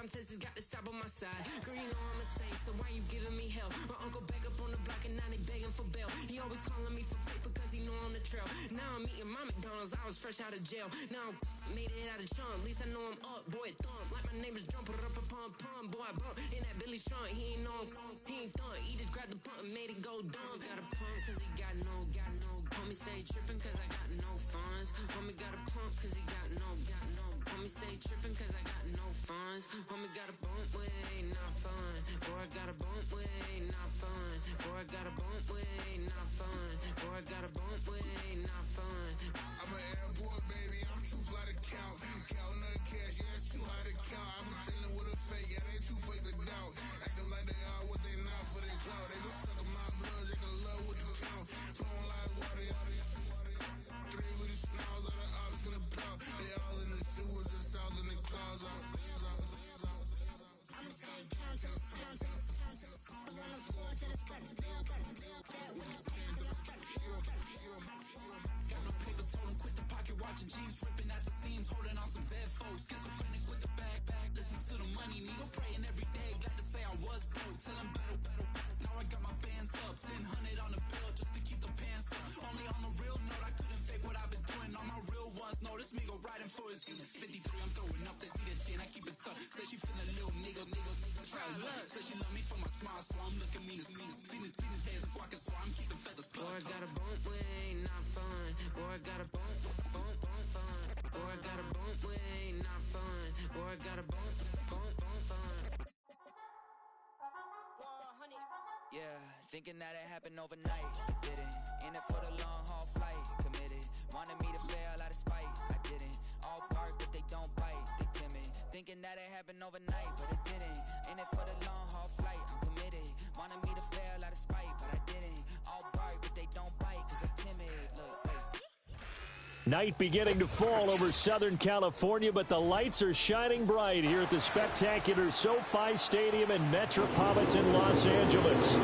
I'm Texas, got the South on my side. Girl, you know I'm a saint, so why you giving me hell? My uncle back up on the block and now they begging for bail. He always calling me for paper cause he know I'm the trail. Now I'm eating my McDonald's, I was fresh out of jail. Now I made it out of chunk, at least I know I'm up. Boy, thump, like my name is Jump, put it up a pump. Boy, I bump in that Billy Sean, he ain't know he ain't thump. He just grabbed the pump and made it go dumb. Got a pump cause he got no. Homie say trippin' cause I got no funds. Homie got a pump cause he got no. Homie say trippin' cause I got no funds. Homie got a bump with ain't not fun. Boy, I got a bump with ain't not fun. Boy, I got a bump with ain't not fun. Boy, I got a bump with ain't not fun. I'm an airport baby, I'm too fly to count. Counting the cash, yeah, it's too high to count. I'm pretending with a fake, yeah, they too fake to doubt. Acting like they are what they not for their clout. They just suckin' my blood, they can love what you count. Flowing like water, three with the smiles, all the ops gonna plow. They all in the sewers and south in the clouds. I'ma stay down to the sound, to the sound, to the sound. On the floor to the steps, build, with the pen to the steps. Got no paper, told him quit the pocket, watching jeans ripping at the seams, holding on some dead foes. Schizophrenic with the bag, listen to the money, nigga praying every day. Glad to say I was broke, tell him battle. Now I got my bands up, 1000 on the bill just to keep the pants up. Only on the real note, I couldn't fake what I've been doing. All my real ones know this nigga riding for his unit. 53, I'm throwing up, they see the chain, I keep it tough. Say she feeling little nigga, try love. Say she love me for my smile, so I'm looking mean as seen his heads squawking, so I'm keeping feathers plucked. Boy, I got a bump with ain't not fun. Boy, I got a bump fun. Boy, I got a bump with ain't not fun. Boy, I got a bump fun. Yeah, thinking that it happened overnight, it didn't. In it for the long haul flight, committed. Wanted me to fail out of spite, I didn't. All bark but they don't bite, they timid. Thinking that it happened overnight, but it didn't. In it for the long haul flight, I'm committed. Wanted me to fail out of spite, but I didn't. All bark but they don't bite, cause they timid. Look, wait. Night beginning to fall over Southern California, but the lights are shining bright here at the spectacular SoFi Stadium in metropolitan Los Angeles.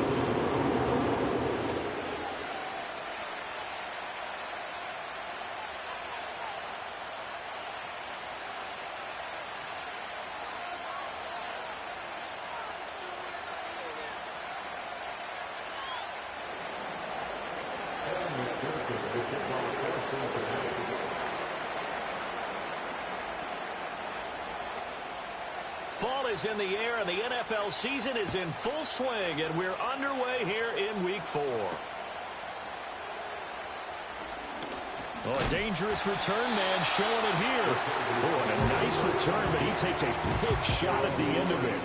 Fall is in the air, and the NFL season is in full swing, and we're underway here in Week 4. Oh, a dangerous return man showing it here. Oh, and a nice return, but he takes a big shot at the end of it.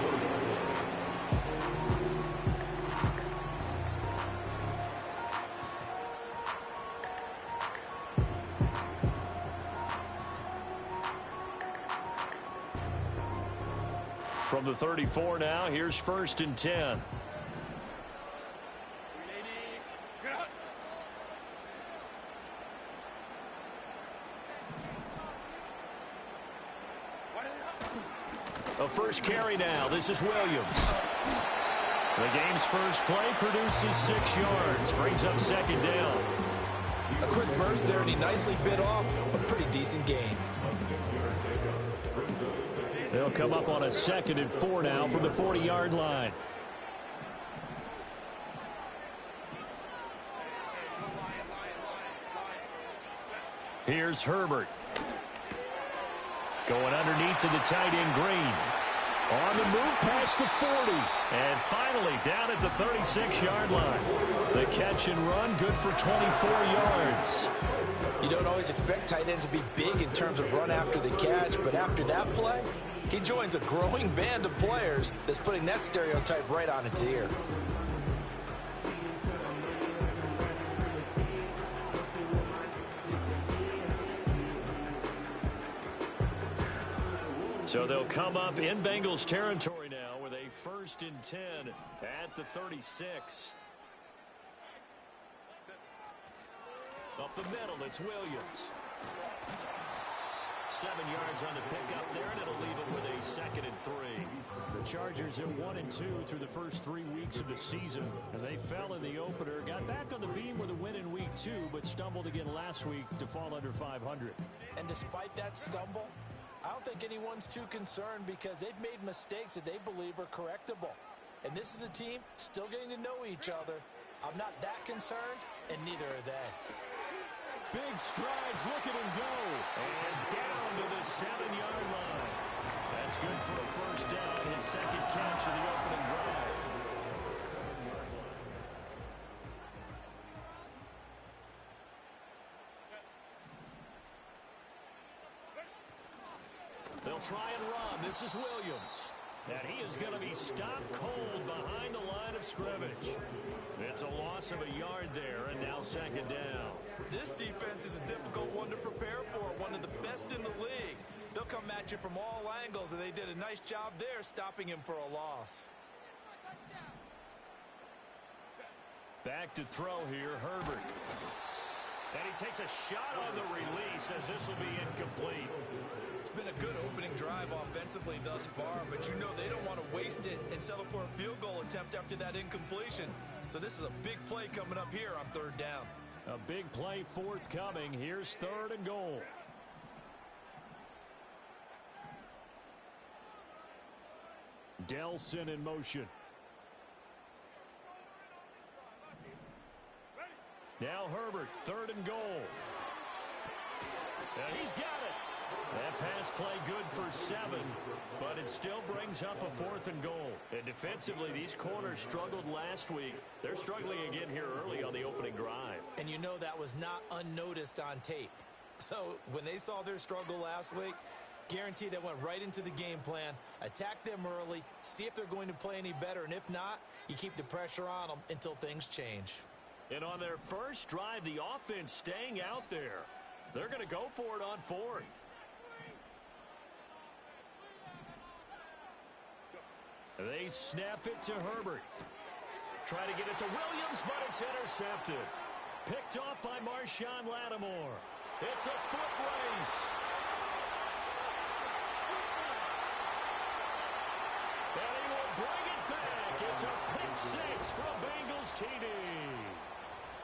From the 34 now, here's 1st and 10. A first carry now. This is Williams. The game's first play produces 6 yards. Brings up 2nd down. A quick burst there, and he nicely bit off a pretty decent gain. They'll come up on a 2nd and 4 now from the 40-yard line. Here's Herbert. Going underneath to the tight end Green. On the move past the 40. And finally down at the 36-yard line. The catch and run good for 24 yards. You don't always expect tight ends to be big in terms of run after the catch, but after that play, he joins a growing band of players that's putting that stereotype right on its ear. So they'll come up in Bengals territory now with a 1st and 10 at the 36. Up the middle, it's Williams. 7 yards on the pickup there, and it'll leave it with a 2nd and 3. The Chargers at 1-2 through the first 3 weeks of the season, and they fell in the opener. Got back on the beam with a win in Week 2, but stumbled again last week to fall under 500. And despite that stumble, I don't think anyone's too concerned because they've made mistakes that they believe are correctable. And this is a team still getting to know each other. I'm not that concerned, and neither are they. Big strides, look at him go. And down to the 7-yard line. That's good for a first down, his second catch of the opening drive. They'll try and run. This is Williams. And he is going to be stopped cold behind the line of scrimmage. It's a loss of a yard there, and now second down. This defense is a difficult one to prepare for, one of the best in the league. They'll come at you from all angles, and they did a nice job there stopping him for a loss. Back to throw here, Herbert. And he takes a shot on the release as this will be incomplete. It's been a good opening drive offensively thus far, but you know they don't want to waste it and settle for a field goal attempt after that incompletion. So this is a big play coming up here on third down. A big play forthcoming. Here's third and goal. Delson in motion. Now Herbert, third and goal. And he's got it. That pass play good for 7, but it still brings up a fourth and goal. And defensively, these corners struggled last week. They're struggling again here early on the opening drive. And you know that was not unnoticed on tape. So when they saw their struggle last week, guaranteed they went right into the game plan, attack them early, see if they're going to play any better, and if not, you keep the pressure on them until things change. And on their first drive, the offense staying out there. They're going to go for it on fourth. They snap it to Herbert. Try to get it to Williams, but it's intercepted. Picked off by Marshawn Lattimore. It's a foot race. And he will bring it back. It's a pick six from Bengals TD.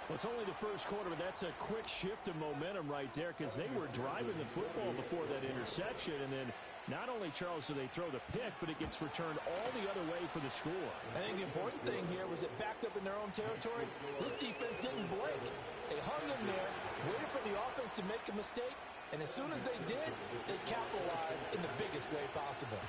Well, it's only the first quarter, but that's a quick shift of momentum right there because they were driving the football before that interception, and then not only, Charles, do they throw the pick, but it gets returned all the other way for the score. I think the important thing here was it backed up in their own territory. This defense didn't blink. They hung them there, waited for the offense to make a mistake, and as soon as they did, they capitalized in the biggest way possible.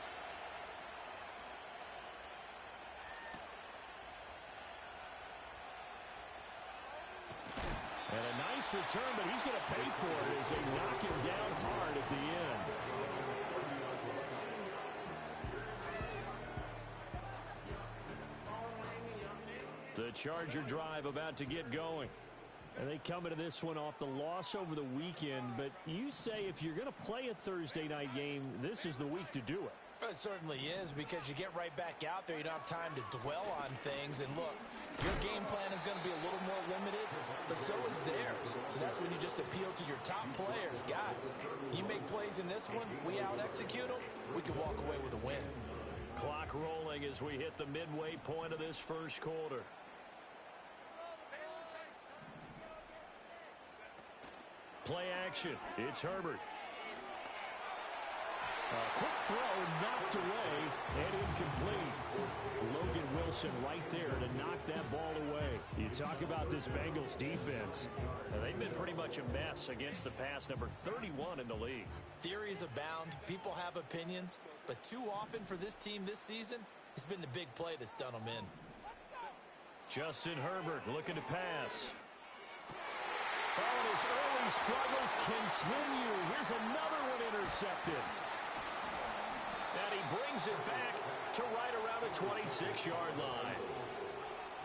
And a nice return, but he's going to pay for it as they knock him down hard at the end. The Charger drive about to get going. And they come into this one off the loss over the weekend. But you say if you're going to play a Thursday night game, this is the week to do it. It certainly is, because you get right back out there. You don't have time to dwell on things. And look, your game plan is going to be a little more limited, but so is theirs. So that's when you just appeal to your top players. Guys, you make plays in this one, we out-execute them, we can walk away with a win. Clock rolling as we hit the midway point of this first quarter. Play action. It's Herbert. A quick throw knocked away and incomplete. Logan Wilson right there to knock that ball away. You talk about this Bengals defense. They've been pretty much a mess against the pass, number 31 in the league. Theories abound. People have opinions. But too often for this team this season, it's been the big play that's done them in. Justin Herbert looking to pass. Oh, and his early struggles continue. Here's another one intercepted. And he brings it back to right around the 26-yard line.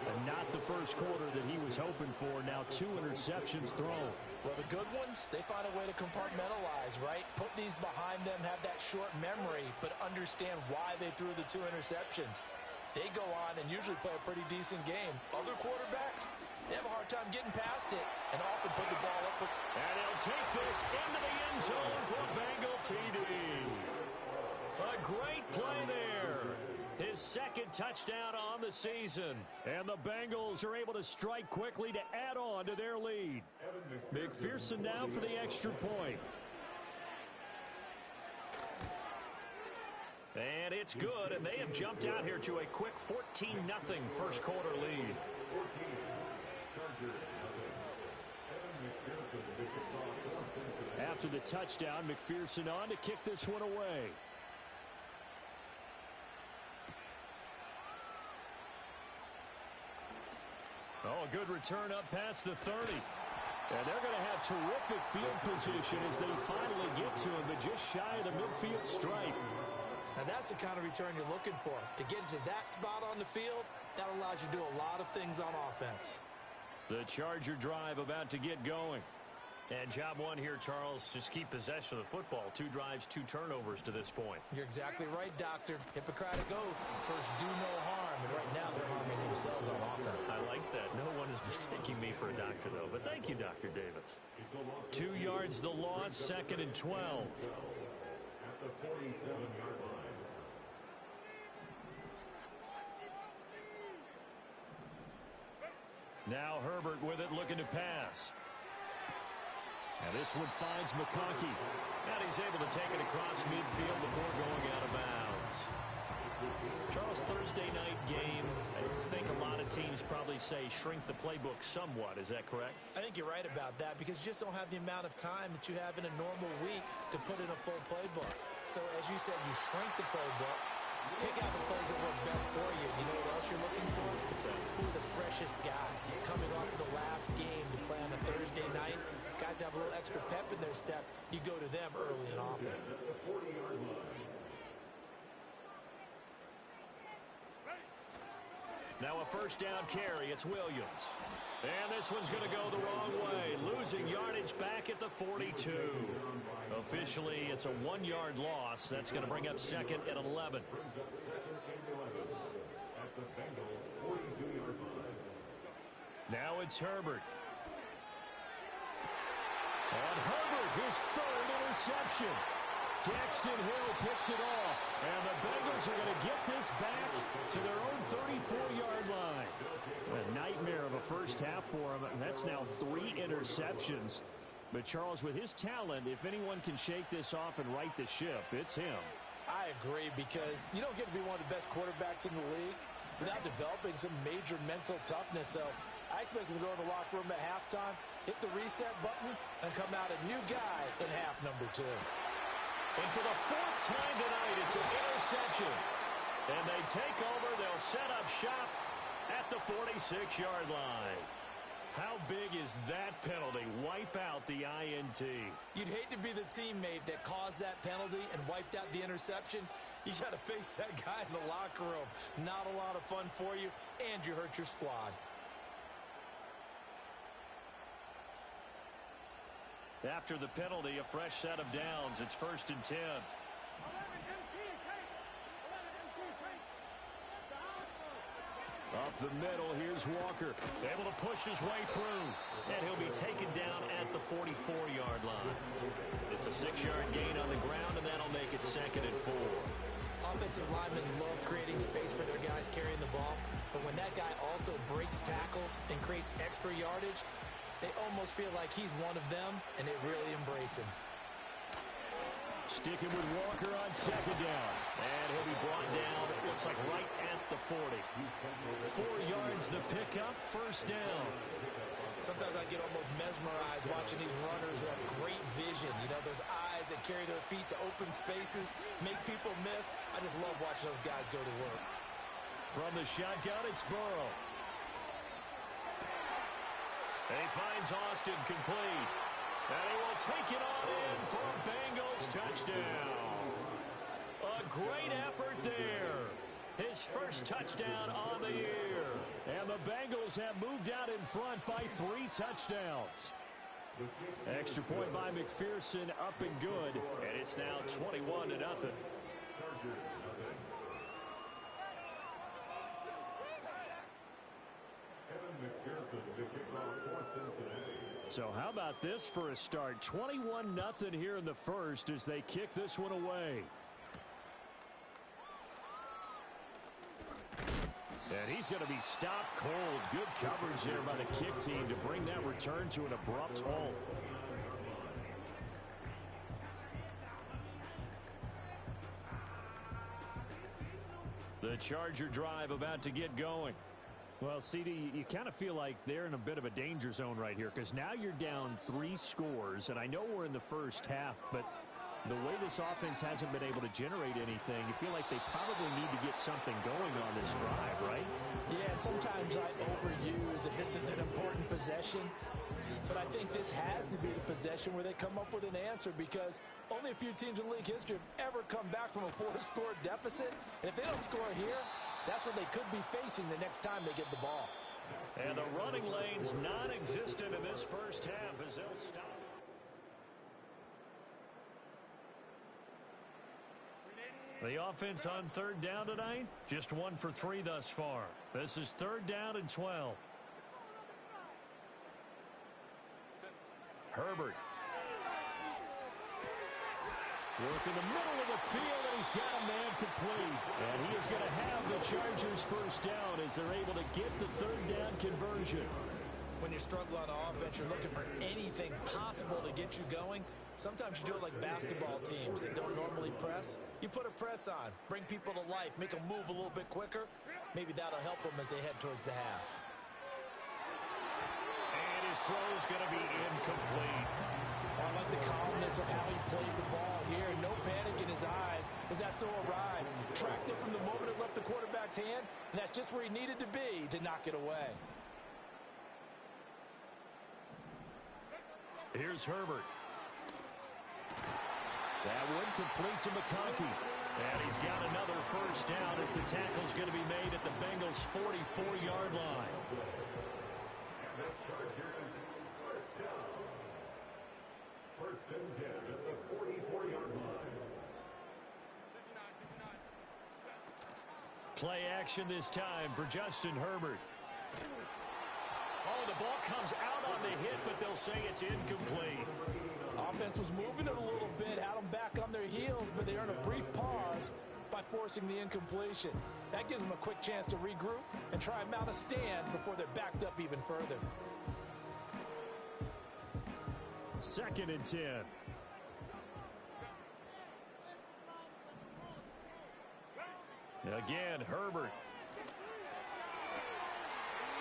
And not the first quarter that he was hoping for. Now 2 interceptions thrown. Well, the good ones, they find a way to compartmentalize, right? Put these behind them, have that short memory, but understand why they threw the 2 interceptions. They go on and usually play a pretty decent game. Other quarterbacks, they have a hard time getting past it and often put the ball up. And he'll take this into the end zone for Bengal TD. A great play there. His second touchdown on the season. And the Bengals are able to strike quickly to add on to their lead. McPherson now for the extra point. And it's good, and they have jumped out here to a quick 14-0 first quarter lead. After the touchdown, McPherson on to kick this one away. Oh, a good return up past the 30. And they're going to have terrific field position as they finally get to him, but just shy of the midfield stripe. Now that's the kind of return you're looking for. To get to that spot on the field, that allows you to do a lot of things on offense. The Charger drive about to get going. And job one here, Charles, just keep possession of the football. 2 drives, 2 turnovers to this point. You're exactly right, Doctor. Hippocratic oath. First, do no harm. And right now, they're harming themselves on offense. I like that. No one is mistaking me for a doctor, though. But thank you, Dr. Davis. 2 yards the loss, 2nd and 12. At the 47-yard line. Now Herbert with it, looking to pass. And this one finds McConkey. And he's able to take it across midfield before going out of bounds. Charles, Thursday night game. I think a lot of teams probably say shrink the playbook somewhat. Is that correct? I think you're right about that because you just don't have the amount of time that you have in a normal week to put in a full playbook. So as you said, you shrink the playbook. Pick out the plays that work best for you. You know what else you're looking for? Who are the freshest guys coming off the last game to play on a Thursday night? Guys have a little extra pep in their step. You go to them early and often. Now a first down carry. It's Williams. And this one's going to go the wrong way. Losing yardage back at the 42. Officially, it's a 1-yard loss. That's going to bring up 2nd and 11. Now it's Herbert. And Herbert, his 3rd interception. Daxton Hill picks it off. And the Bengals are going to get this back to their own 34-yard line. A nightmare of a first half for him. That's now 3 interceptions. But Charles, with his talent, if anyone can shake this off and right the ship, it's him. I agree because you don't get to be one of the best quarterbacks in the league without developing some major mental toughness. So I expect him to go in the locker room at halftime, hit the reset button, and come out a new guy in half number 2. And for the 4th time tonight, it's an interception. And they take over. They'll set up shop at the 46-yard line. How big is that penalty? Wipe out the INT. You'd hate to be the teammate that caused that penalty and wiped out the interception. You got to face that guy in the locker room. Not a lot of fun for you, and you hurt your squad. After the penalty, a fresh set of downs. It's 1st and 10. Up the middle, here's Walker. Able to push his way through. And he'll be taken down at the 44-yard line. It's a 6-yard gain on the ground, and that'll make it 2nd and 4. Offensive linemen love creating space for their guys carrying the ball. But when that guy also breaks tackles and creates extra yardage, they almost feel like he's one of them, and they really embrace him. Sticking with Walker on 2nd down. And he'll be brought down, it looks like right at the 40. 4 yards the pickup, 1st down. Sometimes I get almost mesmerized watching these runners who have great vision. You know, those eyes that carry their feet to open spaces, make people miss. I just love watching those guys go to work. From the shotgun, it's Burrow. And he finds Austin complete. And he will take it on in for a Bengals touchdown. A great effort there. His first touchdown on the year. And the Bengals have moved out in front by 3 touchdowns. Extra point by McPherson, up and good. And it's now 21-0. So how about this for a start? 21-0 here in the first as they kick this one away. And he's going to be stopped cold. Good coverage there by the kick team to bring that return to an abrupt halt. The Charger drive about to get going. Well, CD, you kind of feel like they're in a bit of a danger zone right here because now you're down 3 scores, and I know we're in the first half, but the way this offense hasn't been able to generate anything, you feel like they probably need to get something going on this drive, right? Yeah, and sometimes I overuse if this is an important possession. But I think this has to be the possession where they come up with an answer because only a few teams in league history have ever come back from a 4-score deficit. And if they don't score here, that's what they could be facing the next time they get the ball. And the running lane's non-existent in this first half as they'll stop. The offense on third down tonight, just 1 for 3 thus far. This is 3rd down and 12. Herbert. Work in the middle of the field, and he's got a man complete. And he is going to have the Chargers first down as they're able to get the 3rd down conversion. When you struggle on offense, you're looking for anything possible to get you going. Sometimes you do it like basketball teams that don't normally press. You put a press on, bring people to life, make them move a little bit quicker. Maybe that'll help them as they head towards the half. And his throw's going to be incomplete. I like the calmness of how he played the ball here. No panic in his eyes as that throw arrived. Tracked it from the moment it left the quarterback's hand, and that's just where he needed to be to knock it away. Here's Herbert. That one complete to McConkey. And he's got another first down as the tackle's going to be made at the Bengals' 44-yard line. First and 10 at the 44-yard line. Play action this time for Justin Herbert. Oh, the ball comes out on the hit, but they'll say it's incomplete. Offense was moving it a little bit, had them back on their heels, but they earned a brief pause by forcing the incompletion. That gives them a quick chance to regroup and try and mount a stand before they're backed up even further. 2nd and 10. Again, Herbert.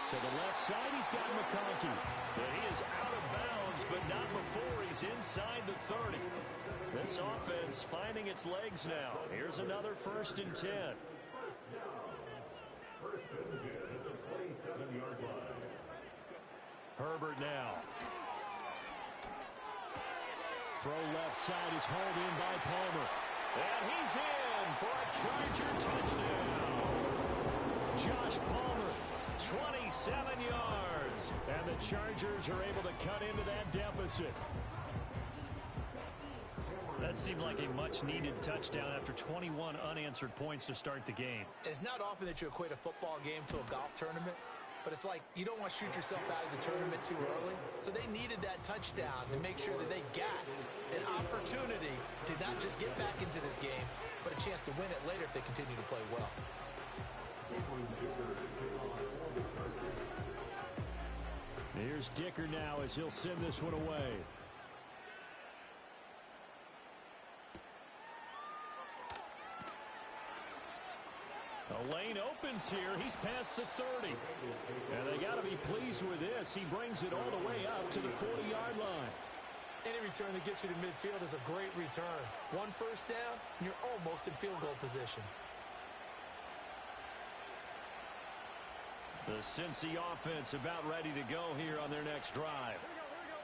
To the left side, he's got McConkey. But he is out of bounds, but not before he's inside the 30. This offense finding its legs now. Here's another 1st and 10. First and 10 at the 27-yard line. Herbert now. Throw left side is hauled in by Palmer. And he's in for a Charger touchdown. Josh Palmer, 27 yards. And the Chargers are able to cut into that deficit. That seemed like a much-needed touchdown after 21 unanswered points to start the game. It's not often that you equate a football game to a golf tournament, but it's like you don't want to shoot yourself out of the tournament too early. So they needed that touchdown to make sure that they got an opportunity to not just get back into this game, but a chance to win it later if they continue to play well. Here's Dicker now as he'll send this one away. The lane opens here. He's past the 30. And they got to be pleased with this. He brings it all the way up to the 40-yard line. Any return that gets you to midfield is a great return. 1 first down, and you're almost in field goal position. The Cincy offense about ready to go here on their next drive.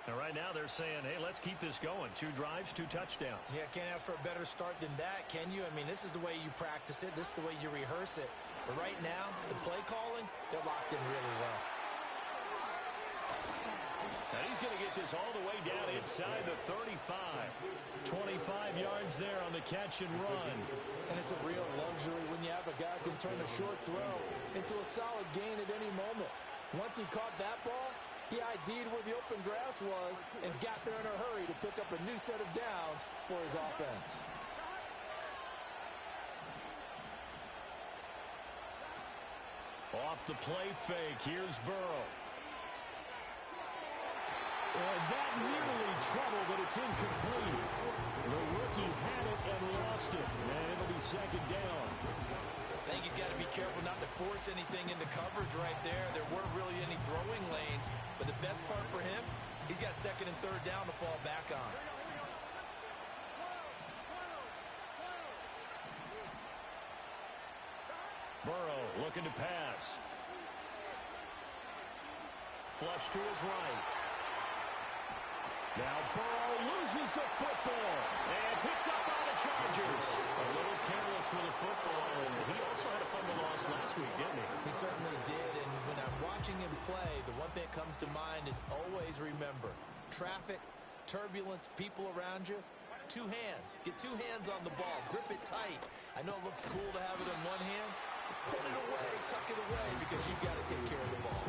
And right now they're saying, hey, let's keep this going. 2 drives, 2 touchdowns. Yeah, can't ask for a better start than that, can you? I mean, this is the way you practice it. This is the way you rehearse it. But right now, the play calling, they're locked in really well. And he's going to get this all the way down inside the 35. 25 yards there on the catch and run. And it's a real luxury when you have a guy who can turn a short throw into a solid gain at any moment. Once he caught that ball, he ID'd where the open grass was and got there in a hurry to pick up a new set of downs for his offense. Off the play fake, here's Burrow. And that nearly trouble, but it's incomplete. The rookie had it and lost it. And it'll be 2nd down. I think he's got to careful not to force anything into coverage right there. There weren't really any throwing lanes, but the best part for him, he's got second and third down to fall back on. Burrow looking to pass. Flush to his right. Now Burrow loses the football and picked up by the Chargers. A little careless with the football. He also had a fumble loss last week, didn't he? He certainly did, and when I'm watching him play, the one thing that comes to mind is always remember, traffic, turbulence, people around you, two hands. Get two hands on the ball. Grip it tight. I know it looks cool to have it in one hand, but put it away, tuck it away, because you've got to take care of the ball.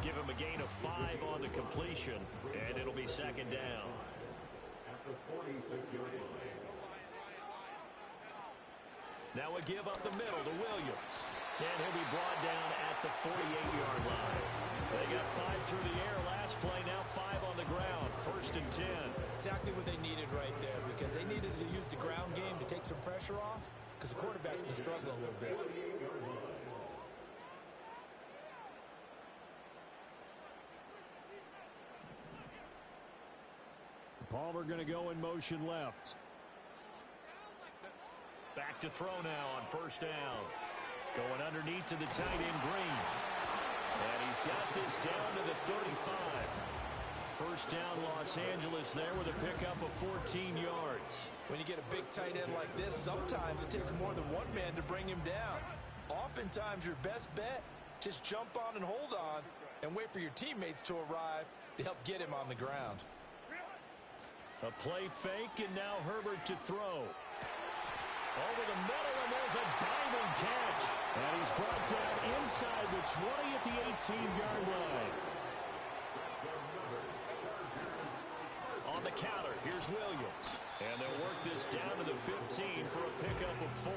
Give him a gain of 5 on the completion, and it'll be second down. At the 46-yard line. Now a give up the middle to Williams. And he'll be brought down at the 48-yard line. They got 5 through the air last play, now 5 on the ground. First and 10. Exactly what they needed right there, because they needed to use the ground game to take some pressure off, because the quarterback's been struggling a little bit. Palmer going to go in motion left. Back to throw now on first down. Going underneath to the tight end Green. And he's got this down to the 35. First down Los Angeles there with a pickup of 14 yards. When you get a big tight end like this, sometimes it takes more than one man to bring him down. Oftentimes your best bet, just jump on and hold on and wait for your teammates to arrive to help get him on the ground. A play fake, and now Herbert to throw. Over the middle, and there's a diving catch. And he's brought down inside the 20 at the 18-yard line. On the counter, here's Williams. And they'll work this down to the 15 for a pickup of 4.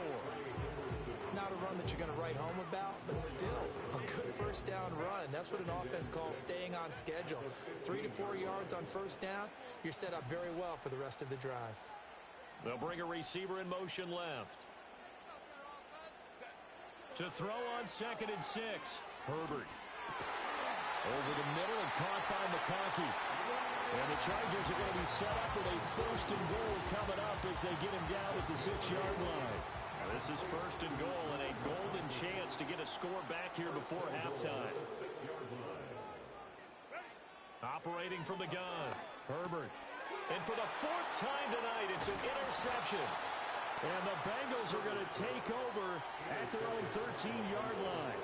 Not a run that you're going to write home about, but still a good first down run. That's what an offense calls staying on schedule. 3 to 4 yards on first down, you're set up very well for the rest of the drive. They'll bring a receiver in motion left. To throw on second and 6. Herbert. Over the middle and caught by McConkey. And the Chargers are going to be set up with a first and goal coming up as they get him down at the 6-yard line. This is first and goal and a golden chance to get a score back here before halftime. Operating from the gun, Herbert. And for the 4th time tonight, it's an interception. And the Bengals are going to take over at their own 13-yard line.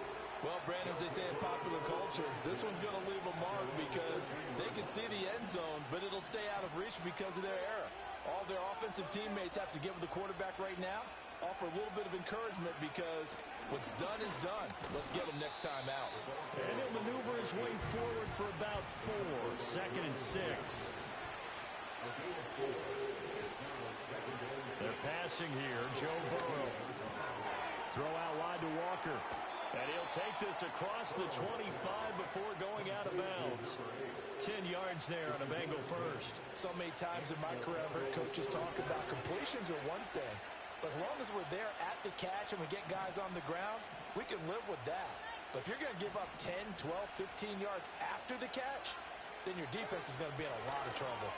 Well, Brandon, as they say in popular culture, this one's going to leave a mark because they can see the end zone, but it'll stay out of reach because of their error. All their offensive teammates have to give the quarterback right now, offer a little bit of encouragement because what's done is done. Let's get him next time out. And he'll maneuver his way forward for about 4. Second and 6. They're passing here. Joe Burrow. Throw out wide to Walker. And he'll take this across the 25 before going out of bounds. 10 yards there on a Bengal first. So many times in my career, I've heard coaches talk about completions are one thing. But as long as we're there at the catch and we get guys on the ground, we can live with that. But if you're going to give up 10, 12, 15 yards after the catch, then your defense is going to be in a lot of trouble.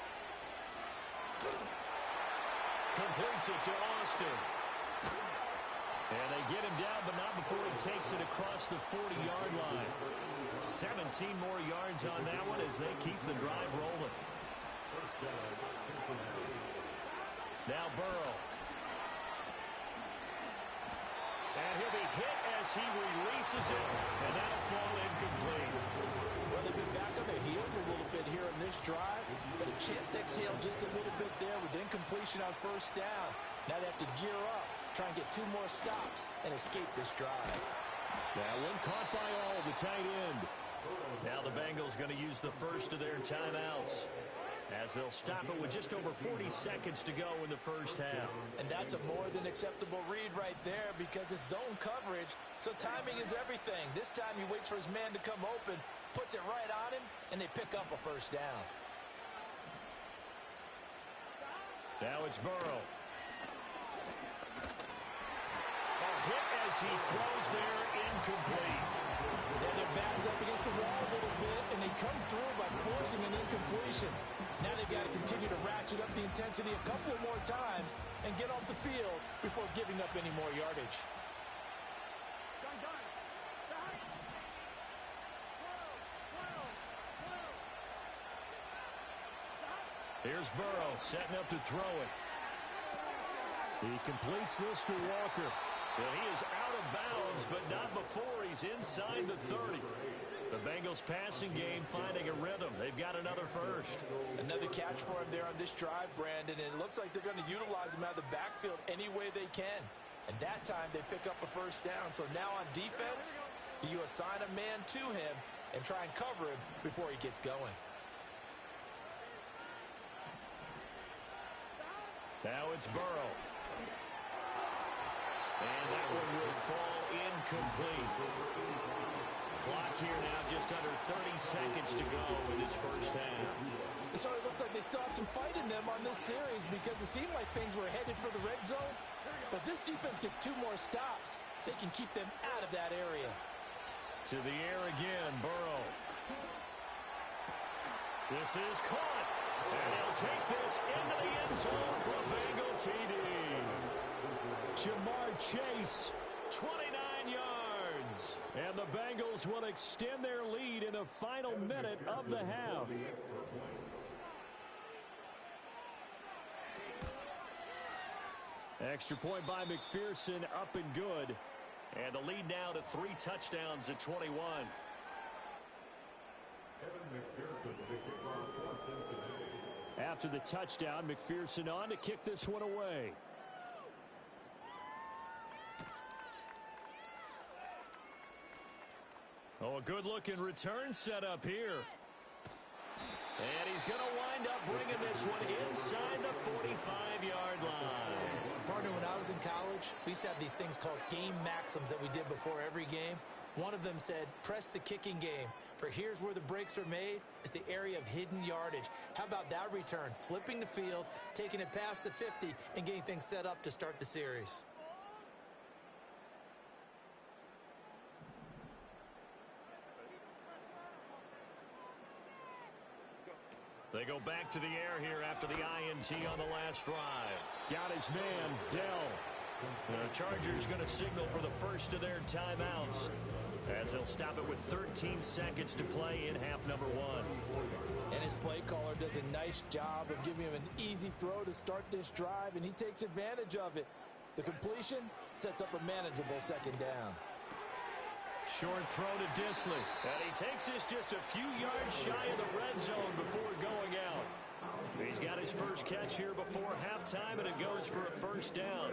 Completes it to Austin. And they get him down, but not before he takes it across the 40-yard line. 17 more yards on that one as they keep the drive rolling. Now Burrow. And he'll be hit as he releases it, and that'll fall incomplete. Well, they've been back on their heels a little bit here in this drive, but a chance to exhale just a little bit there with incompletion on first down. Now they have to gear up, try and get 2 more stops, and escape this drive. That one caught by all, the tight end. Now the Bengals going to use the first of their timeouts as they'll stop it with just over 40 seconds to go in the first half. And that's a more than acceptable read right there because it's zone coverage, so timing is everything. This time he waits for his man to come open, puts it right on him, and they pick up a first down. Now it's Burrow. hit as he throws there, incomplete. Yeah, their back's up against the wall a little bit, and they come through by forcing an incompletion. Now they've got to continue to ratchet up the intensity a couple of more times and get off the field before giving up any more yardage. Here's Burrow setting up to throw it. He completes this to Walker. And he is out of bounds, but not before he's inside the 30. The Bengals passing game finding a rhythm. They've got another first. Another catch for him there on this drive, Brandon, and it looks like they're going to utilize him out of the backfield any way they can. And that time they pick up a first down. So now on defense, you assign a man to him and try and cover him before he gets going. Now it's Burrow. And that one will fall incomplete. Clock here now just under 30 seconds to go in this first half. It sort of looks like they still have some fight in them on this series because it seemed like things were headed for the red zone. But this defense gets 2 more stops. They can keep them out of that area. To the air again, Burrow. This is caught. And he'll take this into the end zone for a Bengal TD. Jamar Chase, 29 yards. And the Bengals will extend their lead in the final minute of the half. Extra point by McPherson, up and good. And the lead now to 3 touchdowns at 21. After the touchdown, McPherson on to kick this one away. Oh, a good-looking return set up here. And he's going to wind up bringing this one inside the 45-yard line. Partner, when I was in college, we used to have these things called game maxims that we did before every game. One of them said, press the kicking game. For here's where the breaks are made. It's the area of hidden yardage. How about that return? Flipping the field, taking it past the 50, and getting things set up to start the series. They go back to the air here after the INT on the last drive. Got his man, Dell. The Chargers going to signal for the first of their timeouts, as they'll stop it with 13 seconds to play in half number 1. And his play caller does a nice job of giving him an easy throw to start this drive, and he takes advantage of it. The completion sets up a manageable second down. Short throw to Dissly. And he takes this just a few yards shy of the red zone before going out. He's got his first catch here before halftime, and it goes for a first down.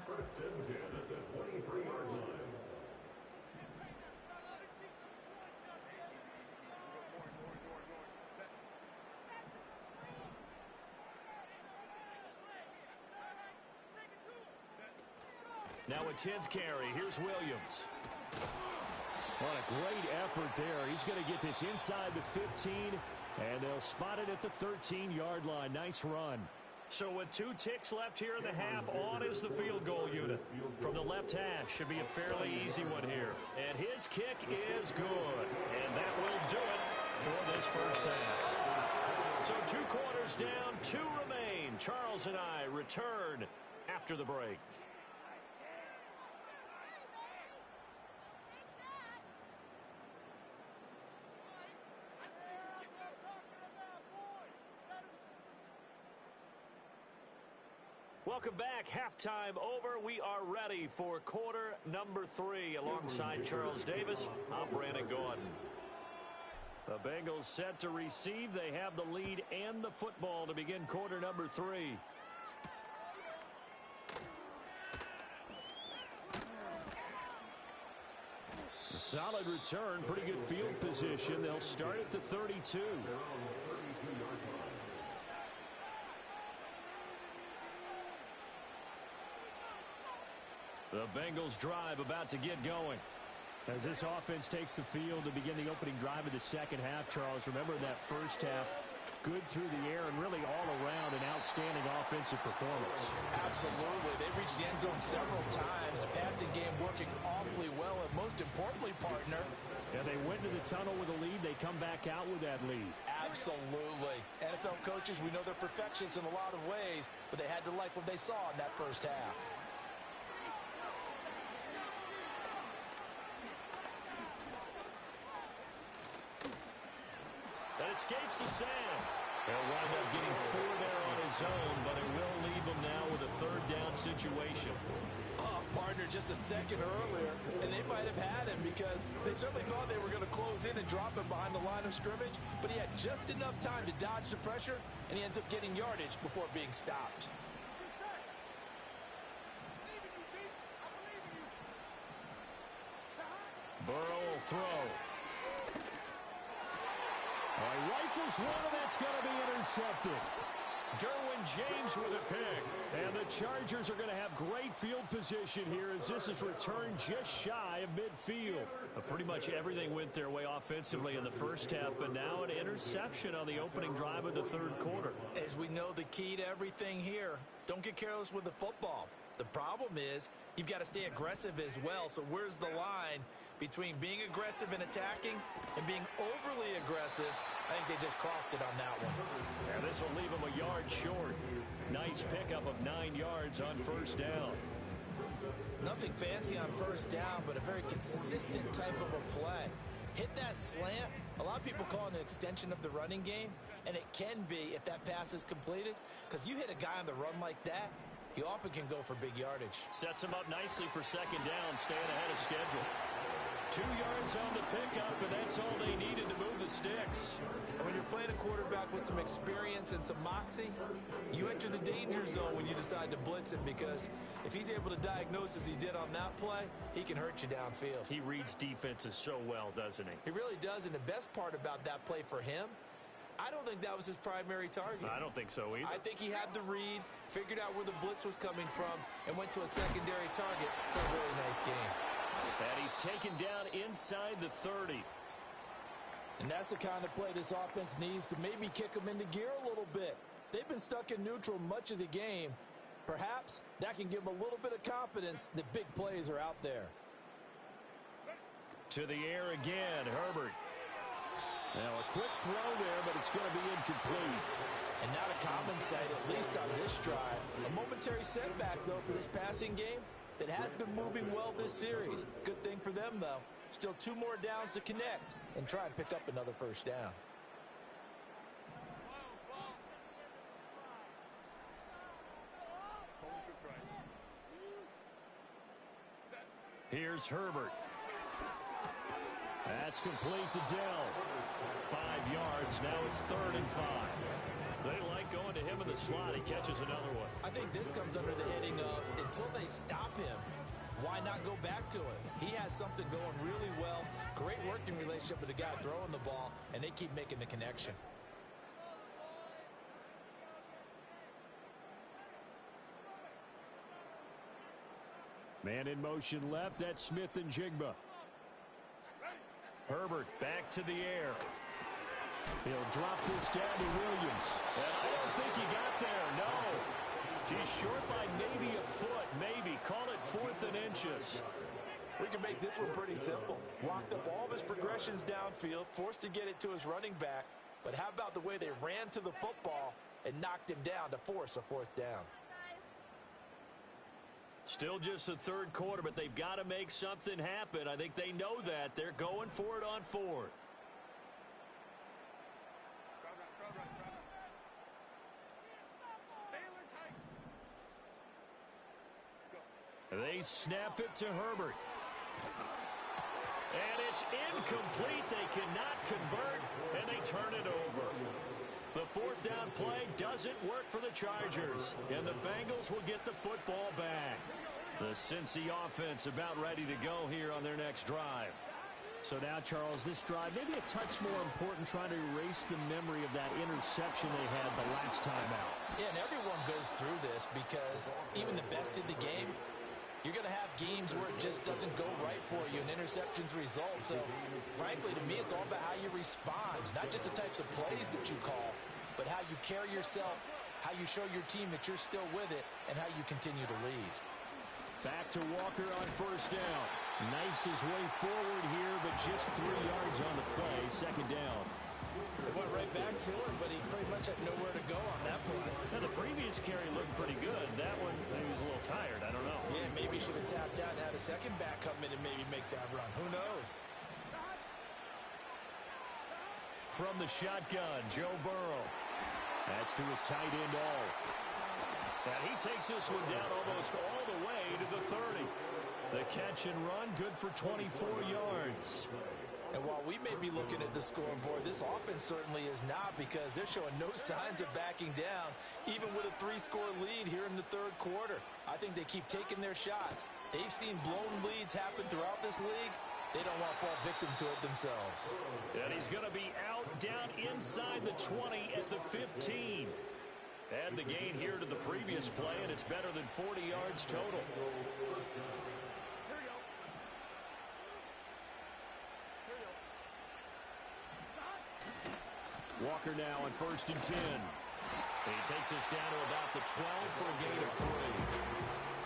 First and 10 at the 23-yard line. Now a 10th carry. Here's Williams. What a great effort there. He's going to get this inside the 15, and they'll spot it at the 13-yard line. Nice run. So with 2 ticks left here in the half, on is the field goal unit. From the left hash, should be a fairly easy one here. And his kick is good. And that will do it for this first half. So 2 quarters down, 2 remain. Charles and I return after the break. Welcome back. Halftime over. We are ready for quarter number 3. Alongside Charles Davis, I'm Brandon Gordon. The Bengals set to receive. They have the lead and the football to begin quarter number 3. A solid return. Pretty good field position. They'll start at the 32. The Bengals drive about to get going. As this offense takes the field to begin the opening drive of the second half, Charles, remember in that first half, Good through the air and really all around an outstanding offensive performance. Absolutely. They reached the end zone several times. The passing game working awfully well. And most importantly, partner, yeah, they went into the tunnel with a lead. They come back out with that lead. Absolutely. NFL coaches, we know they're perfectionists in a lot of ways, but they had to like what they saw in that first half. That escapes the sand. They'll wind up getting 4 there on his own, but it will leave him now with a third down situation. Oh, partner, just a second earlier, and they might have had him because they certainly thought they were going to close in and drop him behind the line of scrimmage, but he had just enough time to dodge the pressure, and he ends up getting yardage before being stopped. Burrow will throw. He rifles one, and that's going to be intercepted. Derwin James with a pick. And the Chargers are going to have great field position here as this is returned just shy of midfield. Pretty much everything went their way offensively in the first half, but now an interception on the opening drive of the third quarter. As we know, the key to everything here, don't get careless with the football. The problem is you've got to stay aggressive as well. So where's the line between being aggressive and attacking and being overly aggressive? I think they just crossed it on that one. And this will leave him a yard short. Nice pickup of 9 yards on first down. Nothing fancy on first down, but a very consistent type of a play. Hit that slant. A lot of people call it an extension of the running game, and it can be if that pass is completed, because you hit a guy on the run like that, he often can go for big yardage. Sets him up nicely for second down, staying ahead of schedule. 2 yards on the pickup, and that's all they needed to move the sticks. And when you're playing a quarterback with some experience and some moxie, you enter the danger zone when you decide to blitz him, because if he's able to diagnose as he did on that play, he can hurt you downfield. He reads defenses so well, doesn't he? He really does, and the best part about that play for him, I don't think that was his primary target. I don't think so either. I think he had the read, figured out where the blitz was coming from, and went to a secondary target for a really nice game. And he's taken down inside the 30. And that's the kind of play this offense needs to maybe kick them into gear a little bit. They've been stuck in neutral much of the game. Perhaps that can give them a little bit of confidence that big plays are out there. To the air again, Herbert. Now a quick throw there, but it's going to be incomplete. And not a common sight, at least on this drive. A momentary setback, though, for this passing game that has been moving well this series. Good thing for them, though. Still 2 more downs to connect and try and pick up another first down. Here's Herbert. That's complete to Dell. 5 yards. Now it's 3rd and 5. They like going to him in the slot. He catches another one. I think this comes under the heading of until they stop him, why not go back to him? He has something going really well. Great working relationship with the guy throwing the ball, and they keep making the connection. Man in motion left. That's Smith and Jigba. Herbert back to the air. He'll drop this down to Williams. And I don't think he got there, no. He's short by maybe a foot, maybe. Call it 4th and inches. We can make this one pretty simple. Walked up all of his progressions downfield, forced to get it to his running back. But how about the way they ran to the football and knocked him down to force a 4th down? Still just the 3rd quarter, but they've got to make something happen. I think they know that. They're going for it on 4th. They snap it to Herbert. And it's incomplete. They cannot convert, and they turn it over. The 4th down play doesn't work for the Chargers, and the Bengals will get the football back. The Cincy offense about ready to go here on their next drive. So now, Charles, this drive maybe a touch more important, trying to erase the memory of that interception they had the last time out. Yeah, and everyone goes through this because even the best in the game, you're going to have games where it just doesn't go right for you and interceptions result. So, frankly, to me, it's all about how you respond, not just the types of plays that you call, but how you carry yourself, how you show your team that you're still with it, and how you continue to lead. Back to Walker on first down. Knifes his way forward here, but just 3 yards on the play. Second down. It went right back to him, but he pretty much had nowhere to go on that play. Now, the previous carry looked pretty good. That one, he was a little tired. I don't know. Yeah, maybe he should have tapped out and had a second back come in and maybe make that run. Who knows? From the shotgun, Joe Burrow. That's to his tight end, All. And he takes this one down almost all the way to the 30. The catch and run, good for 24 yards. And while we may be looking at the scoreboard, this offense certainly is not, because they're showing no signs of backing down, even with a 3-score lead here in the third quarter. I think they keep taking their shots. They've seen blown leads happen throughout this league. They don't want to fall victim to it themselves. And he's going to be out down inside the 20 at the 15. And the gain here to the previous play, and it's better than 40 yards total. Walker now on first and 10. He takes us down to about the 12 for a gain of 3.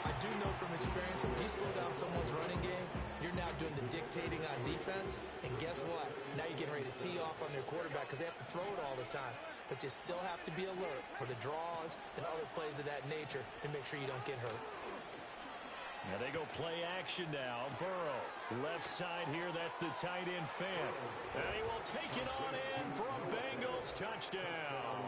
I do know from experience that when you slow down someone's running game, you're now doing the dictating on defense. And guess what? Now you're getting ready to tee off on their quarterback because they have to throw it all the time. But you still have to be alert for the draws and other plays of that nature to make sure you don't get hurt. Now they go play action now. Burrow, left side here, that's the tight end Fant. And he will take it on in for a Bengals touchdown.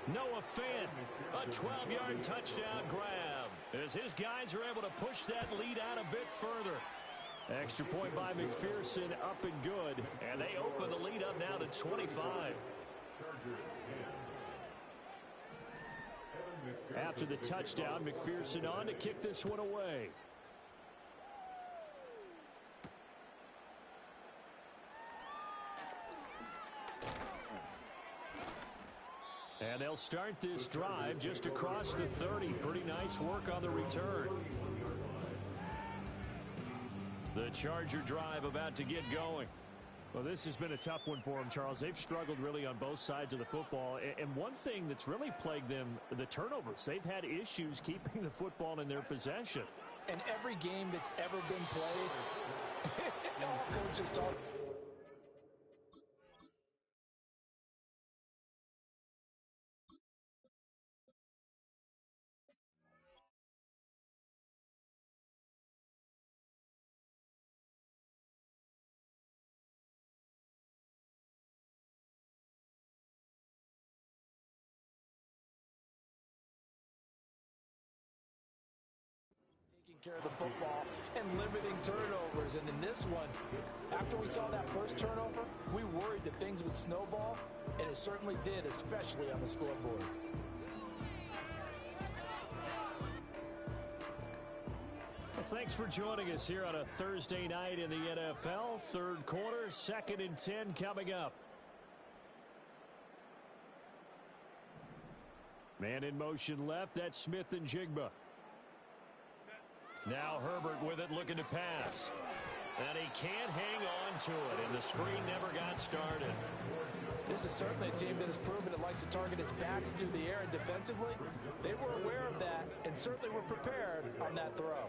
Noah Fant, a 12-yard touchdown grab, as his guys are able to push that lead out a bit further. Extra point by McPherson, up and good. And they open the lead up now to 25. After the touchdown, McPherson on to kick this one away. And they'll start this drive just across the 30. Pretty nice work on the return. The Charger drive about to get going. Well, this has been a tough one for them, Charles. They've struggled really on both sides of the football. And one thing that's really plagued them, the turnovers. They've had issues keeping the football in their possession. And every game that's ever been played, all coaches talk. Care of the football and limiting turnovers. And in this one, after we saw that first turnover, we worried that things would snowball, and it certainly did, especially on the scoreboard. Well, thanks for joining us here on a Thursday night in the NFL. Third quarter, 2nd and 10 coming up. Man in motion left, that's Smith and Jigba. Now Herbert with it, looking to pass. And he can't hang on to it, and the screen never got started. This is certainly a team that has proven it likes to target its backs through the air, and defensively, they were aware of that and certainly were prepared on that throw.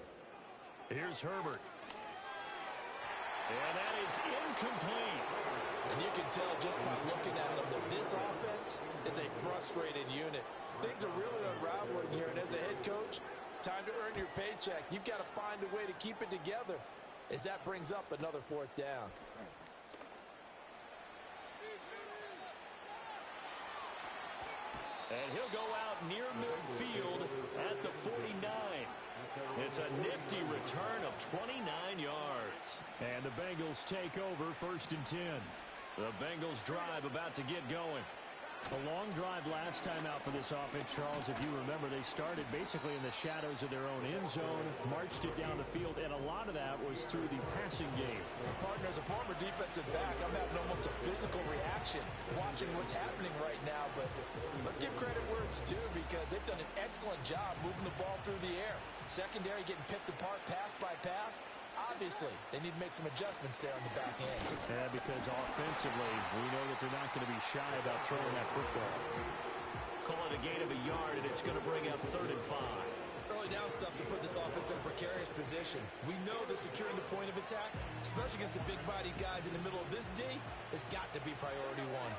Here's Herbert. And that is incomplete. And you can tell just by looking at them that this offense is a frustrated unit. Things are really unraveling here, and as a head coach, time to earn your paycheck. You've got to find a way to keep it together as that brings up another 4th down. And he'll go out near midfield at the 49. It's a nifty return of 29 yards. And the Bengals take over 1st and 10. The Bengals drive about to get going. A long drive last time out for this offense, Charles. If you remember, they started basically in the shadows of their own end zone, marched it down the field, and a lot of that was through the passing game. Partner, as a former defensive back, I'm having almost a physical reaction watching what's happening right now. But let's give credit where it's due, because they've done an excellent job moving the ball through the air. Secondary getting picked apart pass by pass. obviously, they need to make some adjustments there on the back end. Yeah, because offensively, we know that they're not going to be shy about throwing that football. Call it a gain of a yard, and it's going to bring up 3rd and 5. Early down stuff to put this offense in a precarious position. We know that securing the point of attack, especially against the big-bodied guys in the middle of this D, has got to be priority one.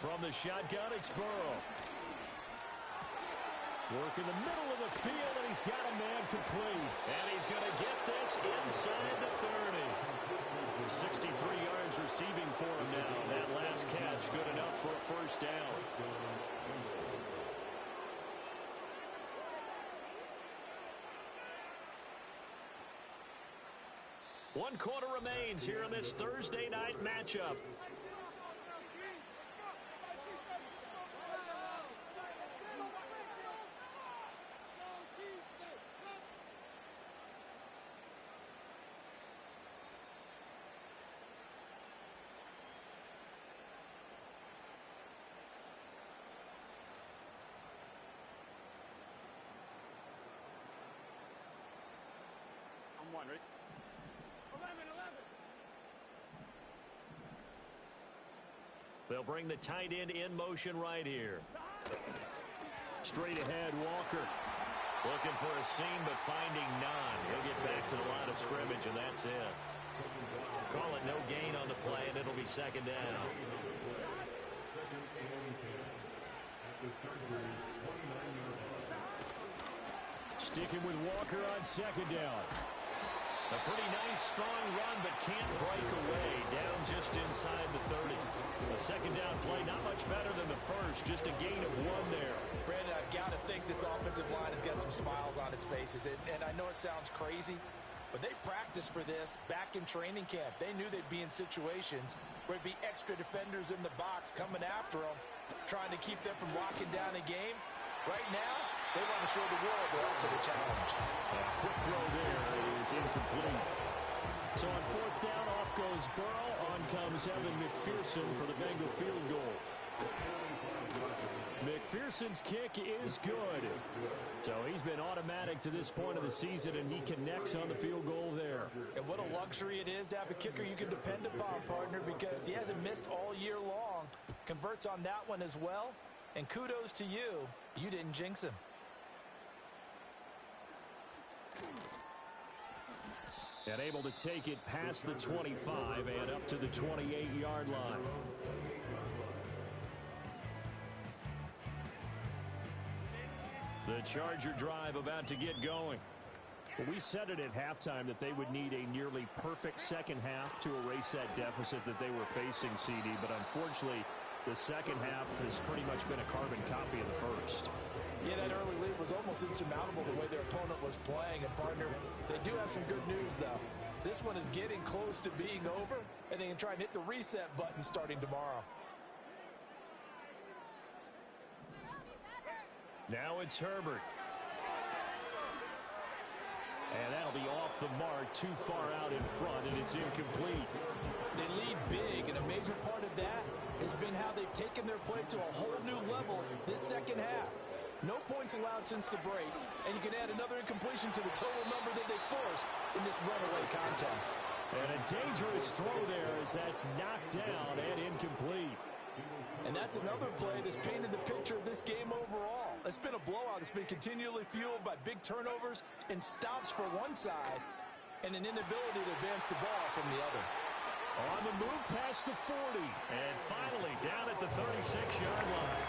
From the shotgun, it's Burrow. Work in the middle of the field, and he's got a man complete. And he's going to get this inside the 30. 63 yards receiving for him now. That last catch, good enough for a first down. One quarter remains here in this Thursday night matchup. Right? 11. They'll bring the tight end in motion right here. Straight ahead, Walker. Looking for a seam, but finding none. He'll get back to the line of scrimmage, and that's it. Call it no gain on the play, and it'll be 2nd down. Sticking with Walker on 2nd down. A pretty nice, strong run, but can't break away. Down just inside the 30. The 2nd down play, not much better than the first. Just a gain of 1 there. Brandon, I've got to think this offensive line has got some smiles on its faces. And I know it sounds crazy, but they practiced for this back in training camp. They knew they'd be in situations where it'd be extra defenders in the box coming after them, trying to keep them from locking down a game. Right now, they want to show the world they're up to the challenge. Quick throw there is incomplete. So on 4th down, off goes Burrow. On comes Evan McPherson for the Bengal field goal. McPherson's kick is good. So he's been automatic to this point of the season, and he connects on the field goal there. And what a luxury it is to have a kicker you can depend upon, partner, because he hasn't missed all year long. Converts on that one as well. And kudos to you. You didn't jinx him. And able to take it past the 25 and up to the 28-yard line. The Charger drive about to get going. Well, we said it at halftime that they would need a nearly perfect second half to erase that deficit that they were facing, CD. But unfortunately, the second half has pretty much been a carbon copy of the first. Yeah, that early lead was almost insurmountable the way their opponent was playing. And, partner, they do have some good news, though. This one is getting close to being over, and they can try and hit the reset button starting tomorrow. Now it's Herbert. And that'll be off the mark, too far out in front, and it's incomplete. They lead big, and a major part of that has been how they've taken their play to a whole new level this second half. No points allowed since the break, and you can add another incompletion to the total number that they forced in this runaway contest. And a dangerous throw there as that's knocked down and incomplete. And that's another play that's painted the picture of this game overall. It's been a blowout. It's been continually fueled by big turnovers and stops for one side and an inability to advance the ball from the other. On the move past the 40. And finally down at the 36-yard line.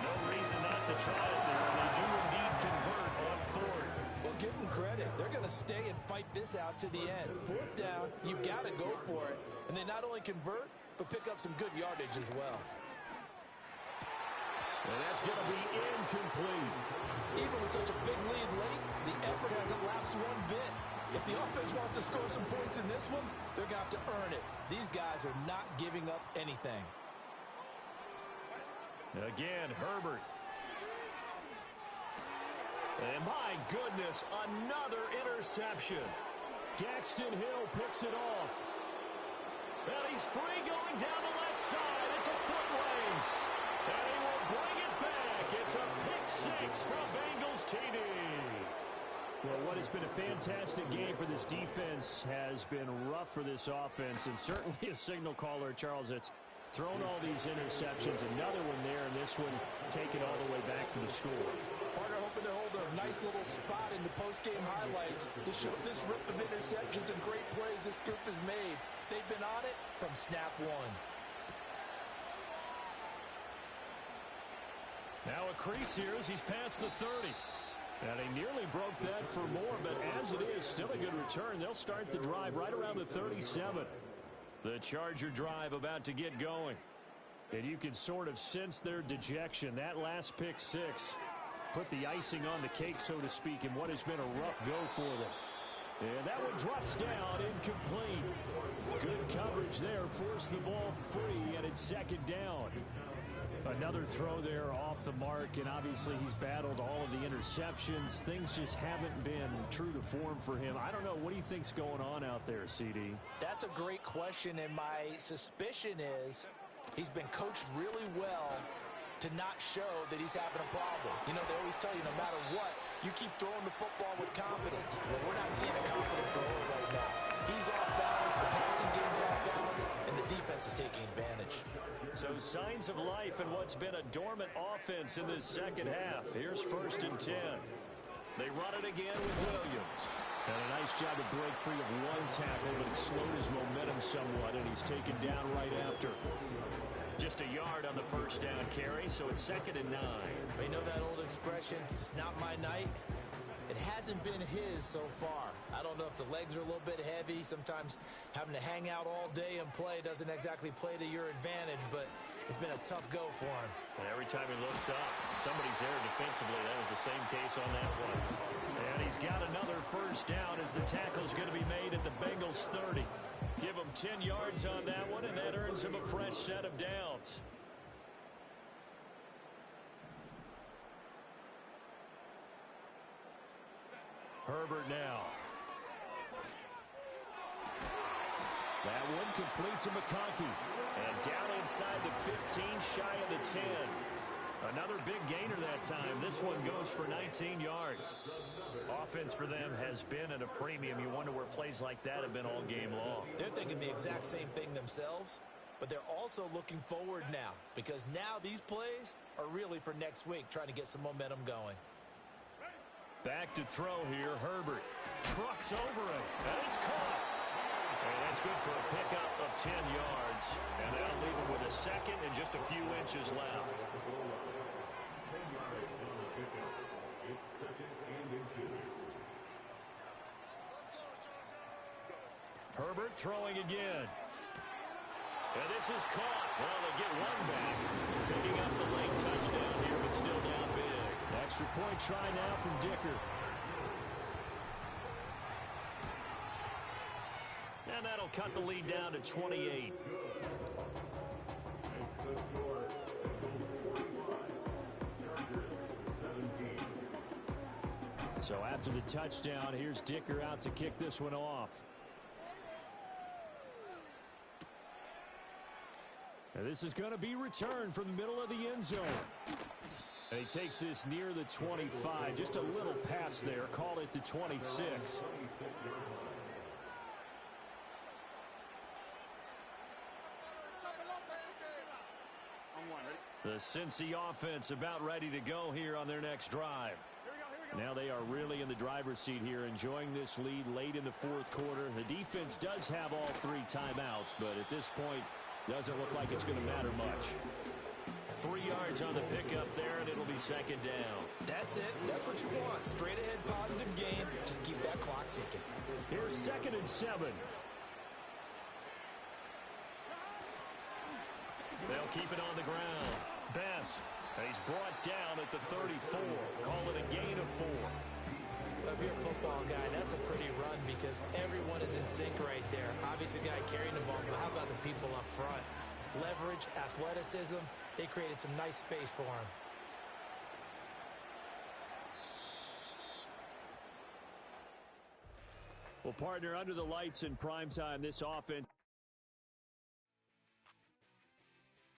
No reason not to try it there. They do indeed convert on 4th. Well, give them credit. They're going to stay and fight this out to the end. 4th down, you've got to go for it. And they not only convert, but pick up some good yardage as well. And that's going to be incomplete. Even with such a big lead late, the effort hasn't lapsed one bit. If the offense wants to score some points in this one, they're going to have to earn it. These guys are not giving up anything. Again, Herbert. And my goodness, another interception. Daxton Hill picks it off. And he's free going down the left side. It's a foot race. And he will bring it back. It's a pick six from Bengals TD. Well, what has been a fantastic game for this defense has been rough for this offense, and certainly a signal caller, Charles, that's thrown all these interceptions. Another one there, and this one taken all the way back for the score. Partner hoping to hold a nice little spot in the post-game highlights to show this rip of interceptions and great plays this group has made. They've been on it from snap one. Now a crease here as he's past the 30. And he nearly broke that for more, but as it is, still a good return. They'll start the drive right around the 37. The Charger drive about to get going. And you can sort of sense their dejection. That last pick six put the icing on the cake, so to speak, in what has been a rough go for them. And that one drops down, incomplete. Good coverage there, forced the ball free, and it's second down. Another throw there off the mark, and obviously he's battled all of the interceptions. Things just haven't been true to form for him. I don't know. What do you think's going on out there, CD? That's a great question, and my suspicion is he's been coached really well to not show that he's having a problem. You know, they always tell you no matter what, you keep throwing the football with confidence. But we're not seeing a confident thrower right now. He's off balance, the passing game's off balance, and the defense is taking advantage. So signs of life in what's been a dormant offense in this second half. Here's 1st and 10. They run it again with Williams. And a nice job to break free of one tackle, but it slowed his momentum somewhat, and he's taken down right after. Just a yard on the first down carry, so it's 2nd and 9. You know that old expression, it's not my night? It hasn't been his so far. I don't know if the legs are a little bit heavy. Sometimes having to hang out all day and play doesn't exactly play to your advantage, but it's been a tough go for him. And every time he looks up, somebody's there defensively. That was the same case on that one. And he's got another first down as the tackle's going to be made at the Bengals 30. Give him 10 yards on that one, and that earns him a fresh set of downs. Herbert now. That one completes to McConkey. And down inside the 15, shy of the 10. Another big gainer that time. This one goes for 19 yards. Offense for them has been at a premium. You wonder where plays like that have been all game long. They're thinking the exact same thing themselves, but they're also looking forward now, because now these plays are really for next week, trying to get some momentum going. Back to throw here, Herbert. Trucks over it, and it's caught. And that's good for a pickup of 10 yards. And that'll leave him with a second and just a few inches left. Herbert throwing again. And this is caught. Well, they get one back. Picking up the late touchdown here, but still down big. Extra point try now from Dicker. And that'll cut the lead down to 28. So after the touchdown, here's Dicker out to kick this one off. And this is going to be returned from the middle of the end zone. And he takes this near the 25. Just a little pass there. Call it the 26. The Cincy offense about ready to go here on their next drive. Now they are really in the driver's seat here, enjoying this lead late in the fourth quarter. The defense does have all 3 timeouts, but at this point, doesn't look like it's going to matter much. 3 yards on the pickup there, and it'll be second down. That's it. That's what you want. Straight ahead, positive gain. Just keep that clock ticking. Here's 2nd and 7. They'll keep it on the ground. Best. And he's brought down at the 34. Call it a gain of 4. If you're a football guy, that's a pretty run because everyone is in sync right there. Obviously, the guy carrying the ball, but how about the people up front? Leverage, athleticism, they created some nice space for him. Well, partner, under the lights in primetime, this offense